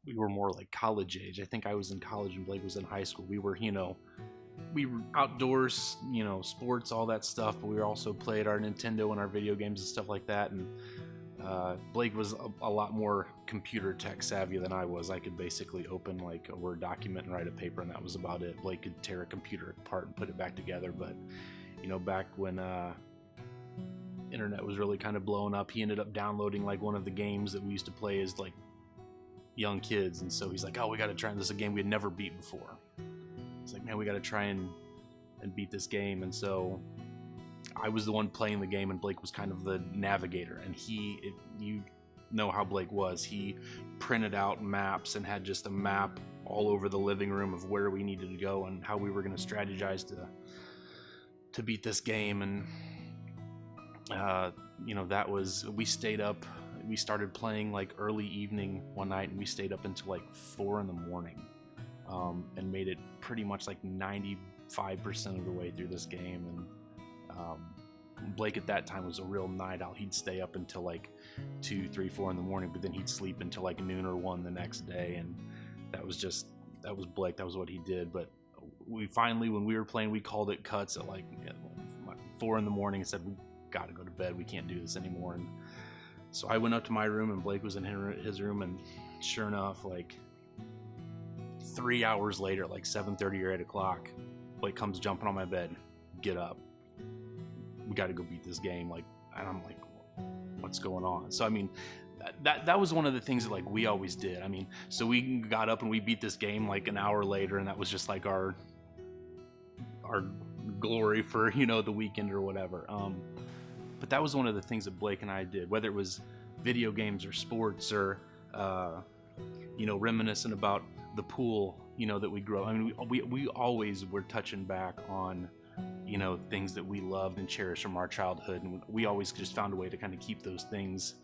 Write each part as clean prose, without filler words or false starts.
we were more like college age. I think I was in college and Blake was in high school. We were, we were outdoors, sports, all that stuff, but we also played our Nintendo and our video games and stuff like that. And Blake was a lot more computer tech savvy than I was. I could basically open like a Word document and write a paper, and that was about it. Blake could tear a computer apart and put it back together. But back when internet was really kind of blowing up, he ended up downloading like one of the games that we used to play as like young kids, and so he's like, "Oh, we got to try this. Is a game we had never beat before." He's like, "Man, we got to try and beat this game." And so I was the one playing the game, and Blake was kind of the navigator. And you know how Blake was. He printed out maps and had just a map all over the living room of where we needed to go and how we were going to strategize to beat this game. And that was, we stayed up. We started playing like early evening one night, and we stayed up until like 4 a.m. And made it pretty much like 95% of the way through this game. And Blake at that time was a real night owl. He'd stay up until like 2, 3, 4 a.m, but then he'd sleep until like noon or 1 the next day. And that was Blake. That was what he did. But we finally, when we were playing, we called it cuts at like 4 a.m. and said, "We got to go to bed. We can't do this anymore." And so I went up to my room, and Blake was in his room, and sure enough, like 3 hours later, like 7:30 or 8 o'clock, Blake comes jumping on my bed. "Get up. We got to go beat this game." And I'm like, "What's going on?" So I mean, that was one of the things that like we always did. I mean, so we got up and we beat this game like an hour later, and that was just like our glory for the weekend or whatever. But that was one of the things that Blake and I did, whether it was video games or sports or reminiscing about the pool that we grew up. I mean, we always were touching back on things that we loved and cherished from our childhood, and we always just found a way to kind of keep those things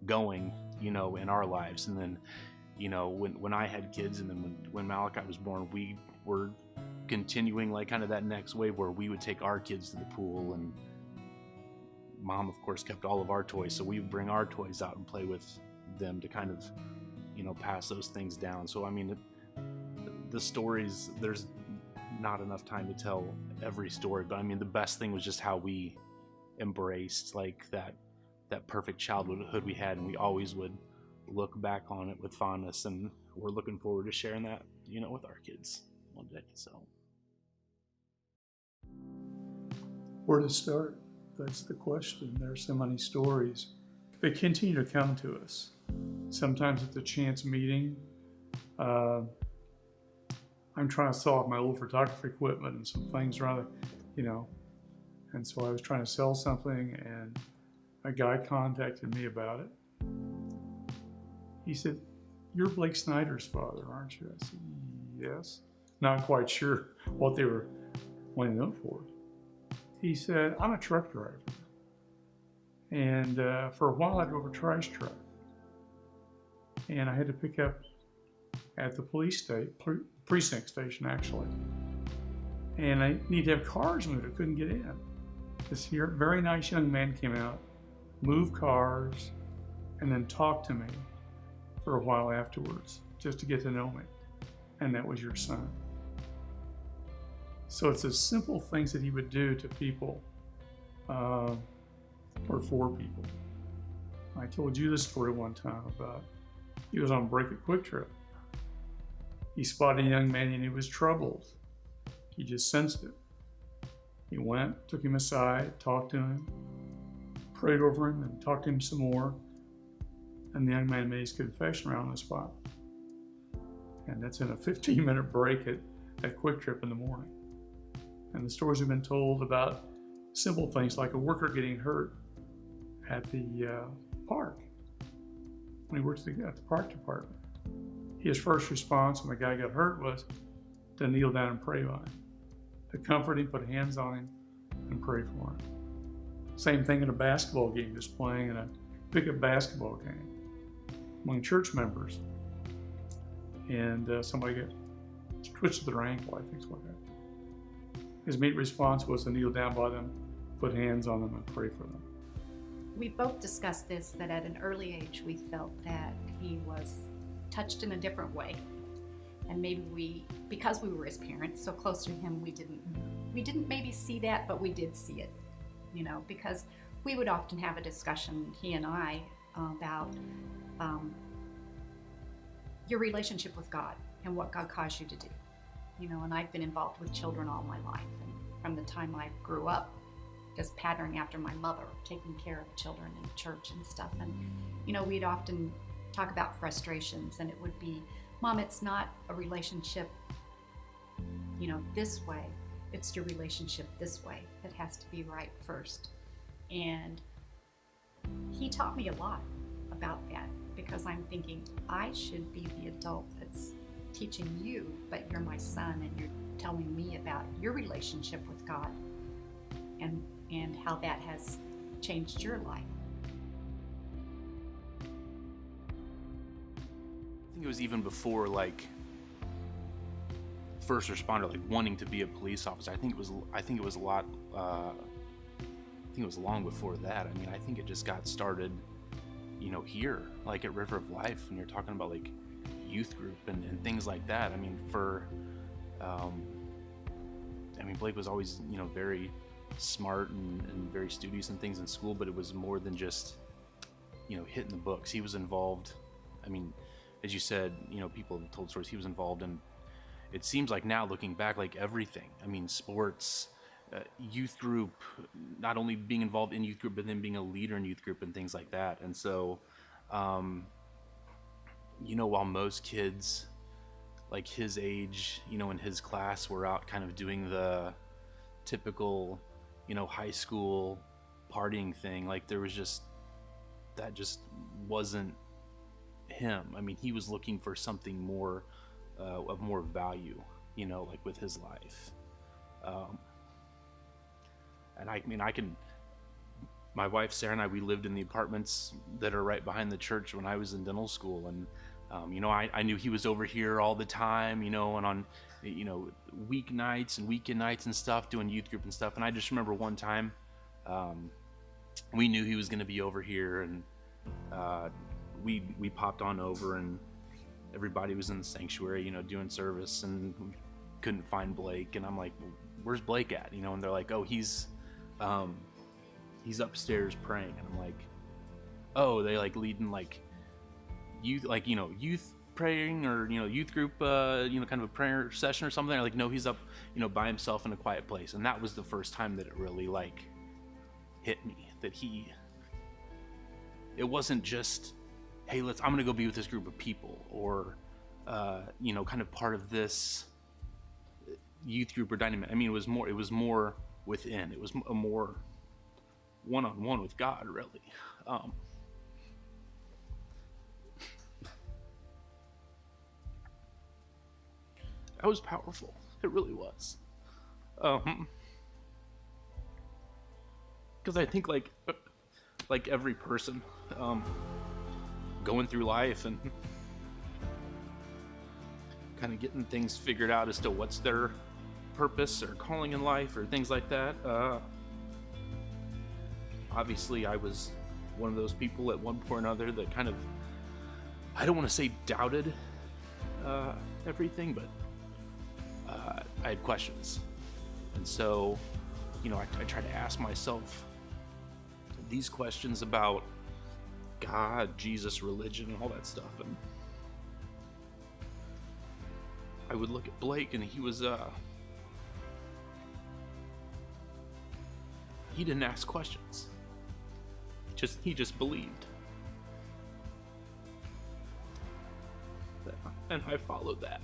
going in our lives. And then when I had kids, and then when Malachi was born, we were continuing like kind of that next wave where we would take our kids to the pool, and Mom of course kept all of our toys, so we would bring our toys out and play with them to kind of pass those things down. So I mean, the stories, there's not enough time to tell every story, but I mean, the best thing was just how we embraced like that perfect childhood we had, and we always would look back on it with fondness, and we're looking forward to sharing that with our kids one day. So where to start? That's the question. There are so many stories. They continue to come to us. Sometimes it's a chance meeting. I'm trying to sell off my old photography equipment and some things rather, and so I was trying to sell something, and a guy contacted me about it. He said, "You're Blake Snyder's father, aren't you?" I said, "Yes." Not quite sure what they were wanting to know for. He said, "I'm a truck driver. And for a while I drove a trash truck. And I had to pick up at the precinct station actually. And I need to have cars moved. I couldn't get in. This very nice young man came out, moved cars, and then talked to me for a while afterwards, just to get to know me. And that was your son." So it's the simple things that he would do to people, or for people. I told you this story one time about, he was on break at Quick Trip. He spotted a young man and he was troubled. He just sensed it. He went, took him aside, talked to him, prayed over him, and talked to him some more. And the young man made his confession right on the spot. And that's in a 15-minute break at Quick Trip in the morning. And the stories have been told about simple things like a worker getting hurt at the park when he worked at the park department. His first response when the guy got hurt was to kneel down and pray on him, to comfort him, put hands on him, and pray for him. Same thing in a basketball game, just playing in a pickup basketball game among church members. And somebody got twisted their ankle, I think is what happened. His immediate response was to kneel down by them, put hands on them, and pray for them. We both discussed this, that at an early age we felt that he was touched in a different way. And maybe because we were his parents, so close to him, we didn't maybe see that, but we did see it, because we would often have a discussion, he and I, about your relationship with God and what God caused you to do. And I've been involved with children all my life. And from the time I grew up, just patterning after my mother, taking care of children in church and stuff. And, we'd often talk about frustrations, and it would be, Mom, it's not a relationship, this way. It's your relationship this way that has to be right first. And he taught me a lot about that, because I'm thinking I should be the adult that's teaching you, but you're my son and you're telling me about your relationship with God and how that has changed your life. I think it was even before first responder, wanting to be a police officer. I think it was a lot. I think it was long before that. I mean, I think it just got started, here, at River of Life, when you're talking about youth group and things like that. I mean, Blake was always, very smart and very studious and things in school, but it was more than just, hitting the books. He was involved. I mean, as you said, people have told stories. He was involved in, it seems like now looking back, everything. I mean, sports, youth group, not only being involved in youth group, but then being a leader in youth group and things like that. And so, while most kids his age, in his class were out kind of doing the typical, high school partying thing, there was that just wasn't him. I mean, he was looking for something more, of more value, with his life. And my wife Sarah and I, we lived in the apartments that are right behind the church when I was in dental school, and I knew he was over here all the time, and on weeknights and weekend nights and stuff, doing youth group and stuff. And I just remember one time, we knew he was going to be over here, and we popped on over, and everybody was in the sanctuary, doing service, and we couldn't find Blake. And I'm like, where's Blake at? And they're like, oh, he's upstairs praying. And I'm like, oh, they leading youth, youth praying, or youth group, kind of a prayer session or something. They're like, no, he's up, by himself in a quiet place. And that was the first time that it really hit me, that it wasn't just, hey, I'm gonna go be with this group of people, or kind of part of this youth group or dynamic. I mean, it was more within. It was a more one-on-one with God, really. That was powerful. It really was. Because I think like every person going through life and kind of getting things figured out as to what's their purpose or calling in life or things like that. Obviously, I was one of those people at one point or another that kind of, I don't want to say doubted everything, but I had questions. And so, I try to ask myself these questions about God, Jesus, religion, and all that stuff. And I would look at Blake, and he was, he didn't ask questions. He just believed. And I followed that.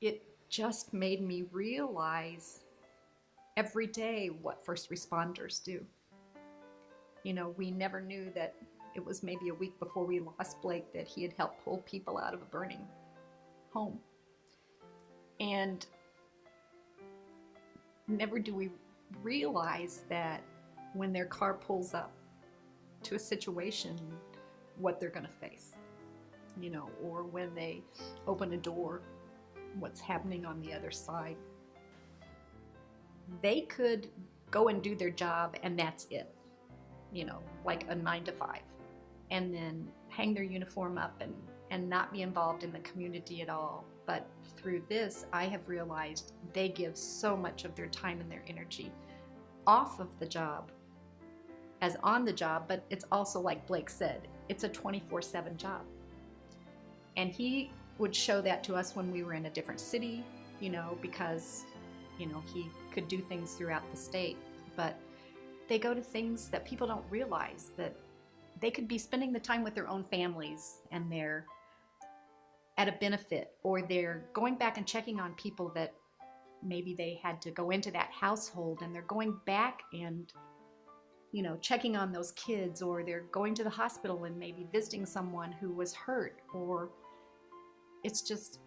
It just made me realize every day what first responders do. We never knew that it was maybe a week before we lost Blake that he had helped pull people out of a burning home. And never do we realize that when their car pulls up to a situation, what they're going to face, or when they open a door, what's happening on the other side. They could go and do their job and that's it, like a 9 to 5, and then hang their uniform up and not be involved in the community at all. But through this, I have realized they give so much of their time and their energy off of the job as on the job, but it's also, like Blake said, it's a 24/7 job. And he would show that to us when we were in a different city, because, he could do things throughout the state. But they go to things that people don't realize, that they could be spending the time with their own families and they're at a benefit, or they're going back and checking on people that maybe they had to go into that household, and they're going back and checking on those kids, or they're going to the hospital and maybe visiting someone who was hurt, or it's just,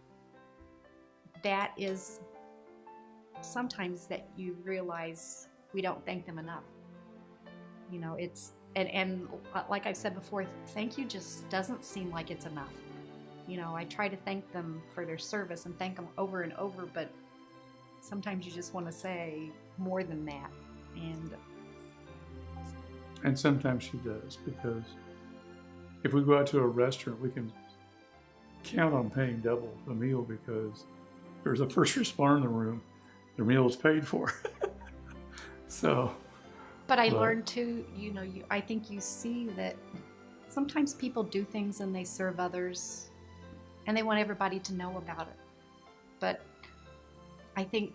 that is sometimes that you realize we don't thank them enough. It's, and like I've said before, thank you just doesn't seem like it's enough. I try to thank them for their service and thank them over and over, but sometimes you just want to say more than that. And sometimes she does, because if we go out to a restaurant, we can count on paying double the meal, because if there's a first responder in the room, their meal is paid for. But I learned too, I think you see that sometimes people do things and they serve others and they want everybody to know about it. But I think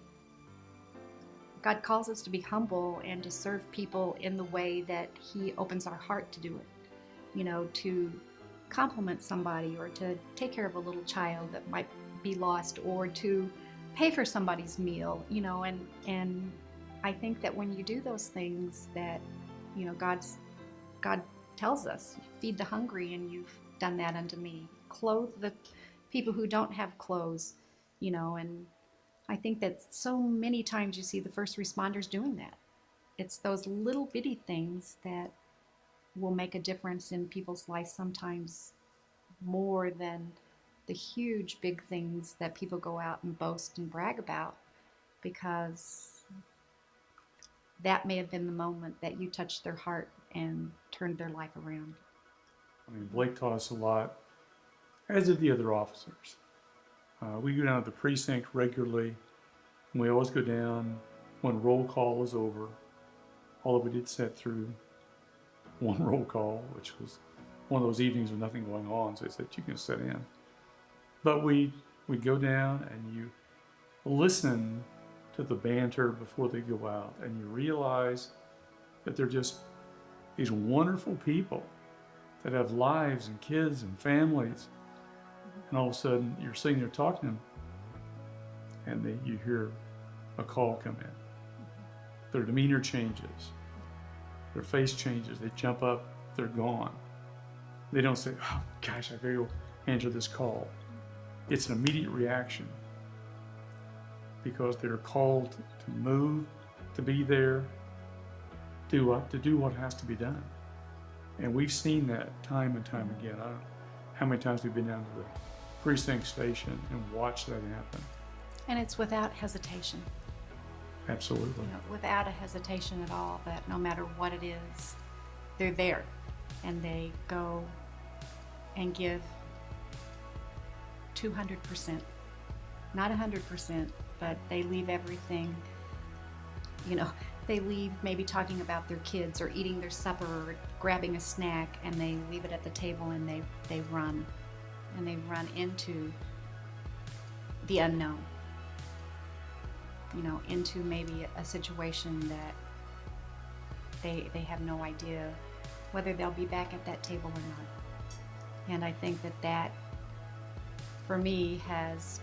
God calls us to be humble and to serve people in the way that He opens our heart to do it. To compliment somebody, or to take care of a little child that might be lost, or to pay for somebody's meal, and I think that when you do those things, that, God tells us, feed the hungry, and you've done that unto me. Clothe the people who don't have clothes, and I think that so many times you see the first responders doing that. It's those little bitty things that will make a difference in people's lives, sometimes more than the huge big things that people go out and boast and brag about, because that may have been the moment that you touched their heart and turned their life around. Blake taught us a lot, as did the other officers. We go down to the precinct regularly, and we always go down when roll call is over. Although we did sit through one roll call, which was one of those evenings with nothing going on, so they said, you can sit in. But we go down and you listen to the banter before they go out, and you realize that they're just these wonderful people that have lives and kids and families. And all of a sudden, you're sitting there talking to them, and you hear a call come in. Their demeanor changes. Their face changes. They jump up. They're gone. They don't say, oh, gosh, I gotta go answer this call. It's an immediate reaction, because they're called to move, to be there, to do what has to be done. And we've seen that time and time again. I don't know how many times we've been down to the precinct station and watched that happen. And it's without hesitation. Absolutely. Without a hesitation at all, that no matter what it is, they're there. And they go and give 200%. Not 100%, but they leave everything. They leave maybe talking about their kids or eating their supper or grabbing a snack, and they leave it at the table, and they run. And they run into the unknown. Into maybe a situation that they have no idea whether they'll be back at that table or not. And I think that for me has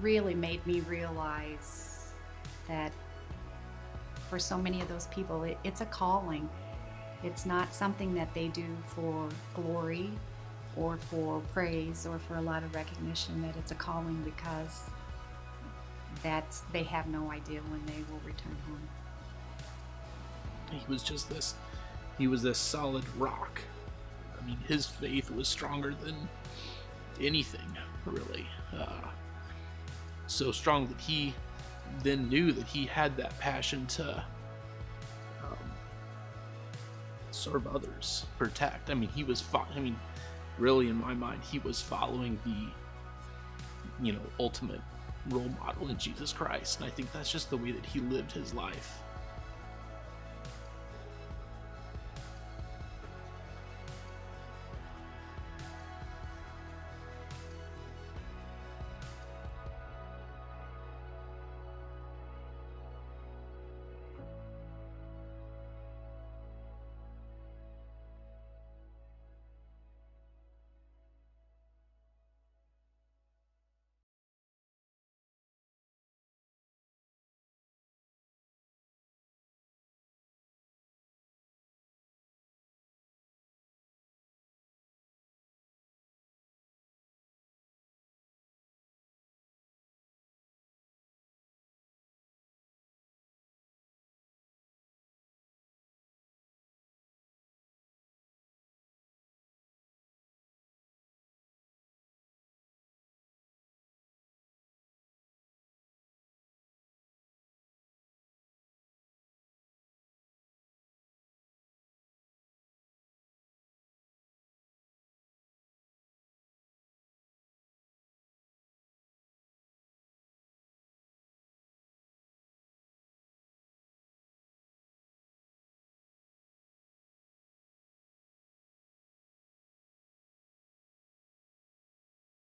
really made me realize that for so many of those people, it's a calling. It's not something that they do for glory or for praise or for a lot of recognition, that it's a calling because they have no idea when they will return home. He was this solid rock. His faith was stronger than anything, really. So strong that he then knew that he had that passion to serve others, protect. I mean, he was, really in my mind, he was following the, ultimate role model in Jesus Christ. And I think that's just the way that he lived his life.